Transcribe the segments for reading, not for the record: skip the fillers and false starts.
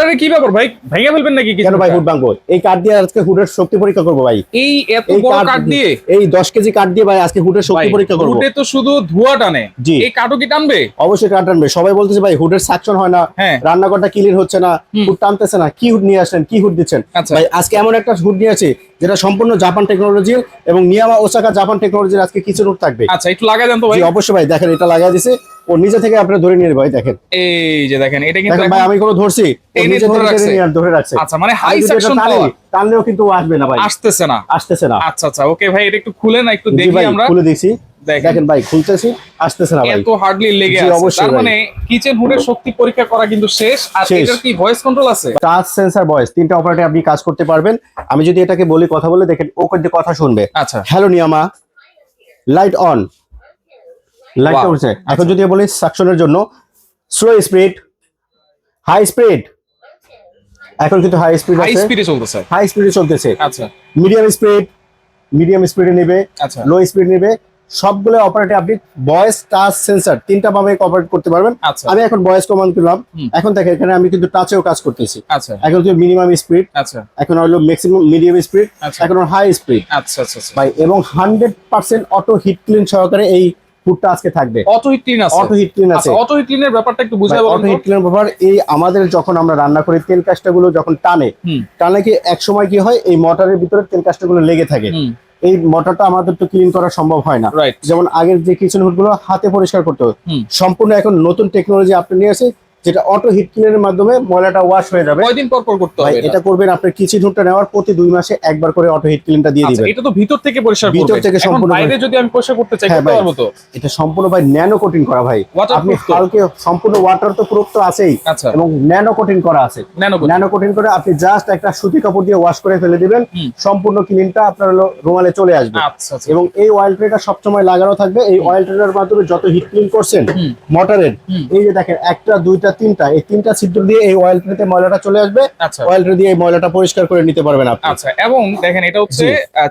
আরে কি ব্যাপার ভাই, ভেঙে ফেলবেন নাকি? কেন ভাই হুড ভাঙবো? এই কাঠ দিয়ে আজকে হুডের শক্তি পরীক্ষা করবো ভাই। এই এত বড় কাঠ দিয়ে? এই 10 কেজি কাঠ দিয়ে ভাই আজকে হুডের শক্তি পরীক্ষা করবো। হুডে তো শুধু ধোঁয়া টানে, এই কাঠও কি টানবে? অবশ্যই কাঠ টানবে। সবাই বলতেছে ভাই হুডের সাকশন হয় না, রান্নাঘরটা ক্লিন হচ্ছে না, হুড টানতেছে না। কি হুড নিয়ে আসলেন, কি হুড দিচ্ছেন ভাই? আজকে এমন একটা হুড নিয়ে আছি যেটা সম্পূর্ণ জাপান টেকনোলজি এবং নিয়ামা ওসাকা জাপান টেকনোলজির আজকে কিচেন হুড থাকবে। আচ্ছা একটু লাগাই দেন তো ভাই। অবশ্যই ভাই, দেখেন এটা লাগাই দিছে ও নিজে থেকে। আপনারা ধরে নিয়ে ভাই দেখেন, এই যে দেখেন, এটা কিন্তু ভাই আমি কোনো ধরছি, নিজে থেকে ধরে রাখছে। আচ্ছা মানে হাই সেকশন পাওয়ার, টানলেও কিন্তু আসবে না ভাই, আসতেছে না। আচ্ছা আচ্ছা ওকে ভাই, এটা একটু খুলে না, একটু দেখি আমরা। খুলে দিছি, দেখেন ভাই খুলতেছি, আসতেছে না ভাই, এত হার্ডলি লেগে আছে। তার মানে কিচেন হুডের শক্তি পরীক্ষা করা কিন্তু শেষ। আর এটার কি ভয়েস কন্ট্রোল আছে? টাচ সেন্সর ভয়েস, তিনটা অপারেটরে আপনি কাজ করতে পারবেন। আমি যদি এটাকে বলি কথা বলে দেখেন, ও কিন্তু কথা শুনবে। আচ্ছা হ্যালো নিয়ামা, লাইট অন, লাইটটা উঠছে। এখন যদি বলি সাকশনের জন্য স্লো স্পিড, হাই স্পিড, এখন কিন্তু হাই স্পিডে চলতেছে, হাই স্পিডে চলতেছে। আচ্ছা মিডিয়াম স্পিডে নেবে, লো স্পিড নেবে। সবগুলো অপারেটর আপনি ভয়েস টাচ সেন্সর তিনটা ভাবে অপারেট করতে পারবেন। আমি এখন ভয়েস কমান্ড করলাম, এখন দেখেন এখানে আমি কিন্তু টাচেও কাজ করতেছি। এখন কিন্তু মিনিমাম স্পিড, এখন হলো ম্যাক্সিমাম মিডিয়াম স্পিড, এখন হাই স্পিড। আচ্ছা ভাই, এবং 100% অটো হিট ক্লিন সহকারে এই হুডটা আজকে থাকবে। অটো হিট ক্লিন আছে? অটো হিট ক্লিন আছে। অটো হিট ক্লিনের ব্যাপারটা একটু বুঝাই বলুন। অটো হিট ক্লিনের ব্যাপার এই আমাদের যখন আমরা রান্না করি তেল কাস্টাগুলো যখন টানে কি এক সময় কি হয়, এই মোটরের ভিতরে তেল কাস্টাগুলো লেগে থাকে। এই মোটরটা আমাদের তো ক্লিন করা সম্ভব হয় না। যেমন আগের যে কিচেন হুড গুলো হাতে পরিষ্কার করতে হতো, সম্পূর্ণ এখন নতুন টেকনোলজি আপনি নিয়ে আসে, যেটা অটো হিট ক্লিনের মাধ্যমে ময়লাটা ওয়াশ হয়ে যাবে। কয়দিন পর পর করতে হবে এটা? করবেন আপনার কিচেন হুডটা নেওয়ার প্রতি 2 মাসে একবার করে অটো হিট ক্লিনটা দিয়ে দিবেন। এটা তো ভিতর থেকে পরিষ্কার করবে, ভিতর থেকে সম্পূর্ণ। বাইরে যদি আমি পরিষ্কার করতে চাই করতে পারবো তো? এটা সম্পূর্ণ ভাই ন্যানো কোটিং করা ভাই। আপনি হালকা সম্পূর্ণ ওয়াটার তো প্রুফ তো আছেই, এবং ন্যানো কোটিং করা আছে। ন্যানো কোটিং করে আপনি জাস্ট একটা সুতি কাপড় দিয়ে ওয়াশ করে ফেলে দিবেন, সম্পূর্ণ ক্লিনটা আপনার হলো রুমালে চলে আসবে। এবং এই অয়েল ট্রেটা সবসময় লাগানো থাকবে। এই অয়েল ট্রেটার মাধ্যমে যত হিট ক্লিন করছেন মোটরের, এই যে দেখেন একটা দুইটা তিনটা, এই তিনটা ছিদ্র দিয়ে এই অয়েল ট্রেতে ময়লাটা চলে আসবে। অয়েল ট্রে দিয়ে এই ময়লাটা পরিষ্কার করে নিতে পারবেন আপনি। আচ্ছা, এবং দেখেন এটা হচ্ছে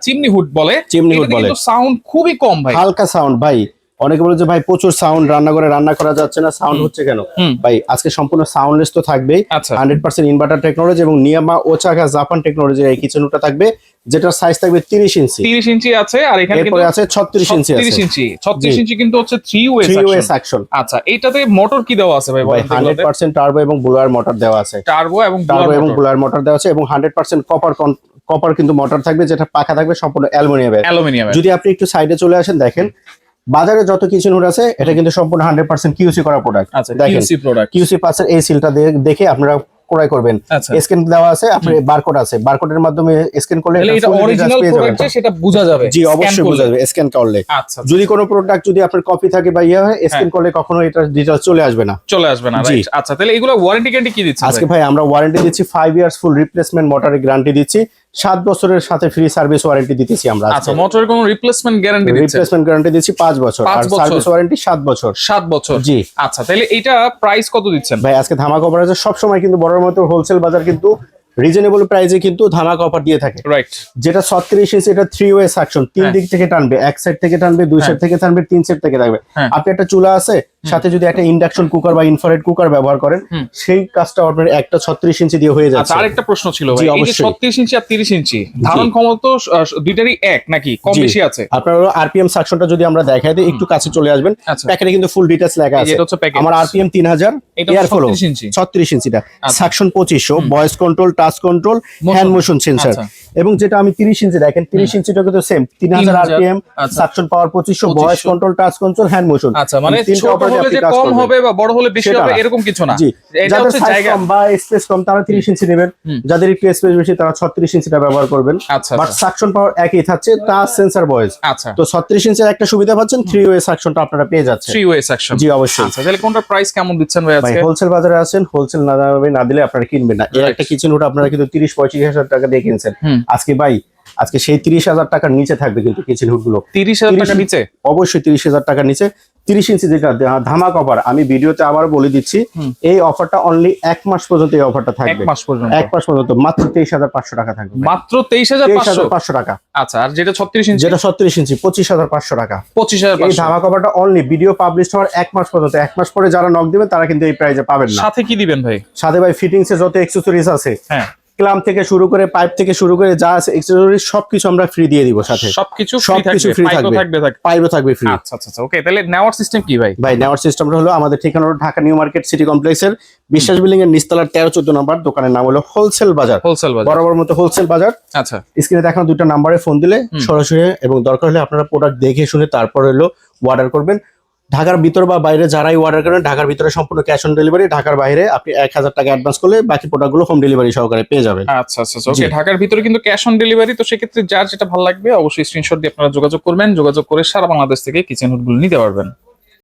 চিমনি হুড বলে। চিমনি হুড বলে। কিন্তু সাউন্ড খুবই কম ভাই, হালকা সাউন্ড ভাই। অনেকে বলে যে ভাই প্রচুর সাউন্ড, রান্নাঘরে রান্না করা যাচ্ছে না, সাউন্ড হচ্ছে কেন? ভাই আজকে সম্পূর্ণ সাউন্ডলেস তো থাকবেই। 100% ইনভার্টার টেকনোলজি এবং নিয়ামা ওসাকা জাপান টেকনোলজির এই কিচেন হুডটা থাকবে, যেটার সাইজ থাকবে 30 ইঞ্চি। 30 ইঞ্চি আছে, আর এখানে কিন্তু আছে 36 ইঞ্চি আছে। 36 ইঞ্চি কিন্তু হচ্ছে 3 ওয়ে সেকশন। আচ্ছা, এইটাতে মোটর কি দেওয়া আছে ভাই? 100% টার্বো এবং ব্লোয়ার মোটর দেওয়া আছে। টার্বো এবং ব্লোয়ার মোটর দেওয়া আছে, এবং 100% কপার কিন্তু মোটর থাকবে, যেটা পাখা থাকবে সম্পূর্ণ অ্যালুমিনিয়ামের। যদি আপনি একটু সাইডে চলে আসেন, দেখেন বাজারে যত কিচেন হুড আছে এটা কিন্তু সম্পূর্ণ 100% কিউসি করা প্রোডাক্ট। দেখেন কিউসি পাসের এই সিলটা দেখে আপনারা ক্রয় করবেন। স্ক্যান দেওয়া আছে, আপনার বারকোড আছে, বারকোডের মাধ্যমে স্ক্যান করলে এটা অরিজিনাল প্রোডাক্ট সেটা বোঝা যাবে। জি অবশ্যই বোঝা যাবে স্ক্যান করলে। যদি কোনো প্রোডাক্ট যদি আপনার কপি থাকে বা ইয়ে হয়, স্ক্যান করলে কখনো এটা ডিটেইলস চলে আসবে না। রাইট। আচ্ছা, তাহলে এগুলো ওয়ারেন্টি গ্যারান্টি কি দিচ্ছেন আজকে ভাই? আমরা ওয়ারেন্টি দিচ্ছি 5 ইয়ার্স ফুল রিপ্লেসমেন্ট মোটরের গ্যারান্টি দিচ্ছি, 7 বছরের সাথে ফ্রি সার্ভিস ওয়ারেন্টি দিতেছি আমরা। আচ্ছা, মোটরের কোনো রিপ্লেসমেন্ট গ্যারান্টি দিচ্ছেন? রিপ্লেসমেন্ট গ্যারান্টি দিচ্ছি 5 বছর, আর সার্ভিস ওয়ারেন্টি 7 বছর। 7 বছর, জি। আচ্ছা, তাহলে এটা প্রাইস কত দিচ্ছেন ভাই? আজকে ধামাকা অফার আছে। সব সময় কিন্তু বড়র মতো হোলসেল বাজার কিন্তু রিজনেবল প্রাইসে কিন্তু ধামাকা অফার দিয়ে থাকে। রাইট। যেটা 36 ইঞ্চি, এটা 3 ওয়ে সাকশন, তিন দিক থেকে টানবে, এক সাইড থেকে টানবে, দুই সাইড থেকে টানবে, তিন সাইড থেকে টানবে। আপনি একটা চুলা আছে, সাথে যদি একটা ইন্ডাকশন কুকার বা ইনফ্রারেড কুকার ব্যবহার করেন, সেই কাজটা আপনার একটা 36 ইঞ্চি দিয়ে হয়ে যাচ্ছে। আচ্ছা, আরেকটা প্রশ্ন ছিল ভাই, এই যে 36 ইঞ্চি আর 30 ইঞ্চি ধারণ ক্ষমতা দুইটারই এক নাকি কম বেশি আছে? আপনার হলো আরপিএম সাকশনটা যদি আমরা দেখাই দিই, একটু কাছে চলে আসবেন, প্যাকেটে কিন্তু ফুল ডিটেইলস লেখা আছে। আমার আরপিএম 3000, এয়ার ফ্লো 36 ইঞ্চিটা, suction 2500, voice control, touch control, hand motion sensor. এবং যেটা আমি 30 ইঞ্চি, দেখেন 30 ইঞ্চিটা কিন্তু same, 3000 RPM, suction power 2500, voice control, touch control, hand motion. আচ্ছা, মানে ছোট হলে যে কম হবে বা বড় হলে বেশি হবে এরকম কিছু না। এটা হচ্ছে জায়গা কম বা স্পেস কম তারা 30 ইঞ্চি নেবেন, যাদের একটু স্পেস বেশি তারা 36 ইঞ্চিটা ব্যবহার করবেন। বাট সাকশন পাওয়ার একই থাকছে, টাচ সেন্সর ভয়েস। আচ্ছা, তো 36 ইঞ্চির একটা সুবিধা পাচ্ছেন, 3 ওয়ে সাকশনটা আপনারা পেয়ে যাচ্ছেন। 3 ওয়ে সেকশন, জি অবশ্যই। আচ্ছা, তাহলে কোনটা প্রাইস কেমন দিচ্ছেন ভাই আজকে? হোলসেল বাজারে আছেন, হোলসেল না দিলে আপনারা কিনবেন না। এর একটা কিচেন হুড আপনারা কিন্তু 30-35 হাজার টাকা দিয়ে কিনছেন। আজকে ভাই আজকে সেই 30,000 টাকার নিচে থাকবে কিন্তু কিচেন হুড গুলো। 30,000 টাকার নিচে? অবশ্যই 30,000 টাকার নিচে। 30 ইঞ্চি যেটা ধামাক অফার, আমি ভিডিওতে আবার বলে দিচ্ছি, এই অফারটা অনলি 1 মাস পর্যন্ত এই অফারটা থাকবে। 1 মাস পর্যন্ত? 1 মাস পর্যন্ত মাত্র 23,500 টাকা থাকবে। মাত্র 23,500 টাকা। আচ্ছা, আর যেটা 36 ইঞ্চি? যেটা 36 ইঞ্চি 25,500 টাকা। 25,500। এই ধামাক অফারটা অনলি ভিডিও পাবলিশ হওয়ার 1 মাস পর্যন্ত। 1 মাস পরে যারা নক দিবেন তারা কিন্তু এই প্রাইসে পাবেন না। সাথে কি দিবেন ভাই? সাথে ভাই ফিটিংস এর যত অ্যাকসেসরিজ আছে, হ্যাঁ, ক্লাম থেকে শুরু করে পাইপ থেকে শুরু করে যা আছে অ্যাকসেসরিজ সবকিছু আমরা ফ্রি দিয়ে দিব সাথে। সবকিছু ফ্রি থাকবে? পাইপও থাকবে ফ্রি। আচ্ছা আচ্ছা, ওকে। তাহলে নেওয়ার সিস্টেম কি ভাই? ভাই নেওয়ার সিস্টেমটা হলো আমাদের ঠিকানা হলো ঢাকা নিউ মার্কেট সিটি কমপ্লেক্সের বিশ্বাস বিল্ডিং এর নিচতলার 13-14 নম্বর দোকানের নাম হলো হোলসেল বাজার। বরাবর মতো হোলসেল বাজার। আচ্ছা, স্ক্রিনে দেখানো দুটো নম্বরে ফোন দিলে সরাসরি এবং দরকার হলে আপনারা প্রোডাক্ট দেখে শুনে তারপর হলো অর্ডার করবেন। ঢাকার ভিতর বা বাইরে যারাই অর্ডার করেন, ঢাকার ভিতরে সম্পূর্ণ ক্যাশ অন ডেলিভারি, ঢাকার বাইরে আপনি 1,000 টাকা অ্যাডভান্স করলে বাকি প্রোডাক্টগুলো হোম ডেলিভারি সহকারে পেয়ে যাবেন। আচ্ছা আচ্ছা, ওকে। ঢাকার ভিতরে কিন্তু ক্যাশ অন ডেলিভারি, তো সেক্ষেত্রে যার যেটা ভালো লাগবে অবশ্যই স্ক্রিনশট দিয়ে আপনারা যোগাযোগ করবেন। যোগাযোগ করে সারা বাংলাদেশ থেকে কিচেন হুড গুলো নিতে পারবেন।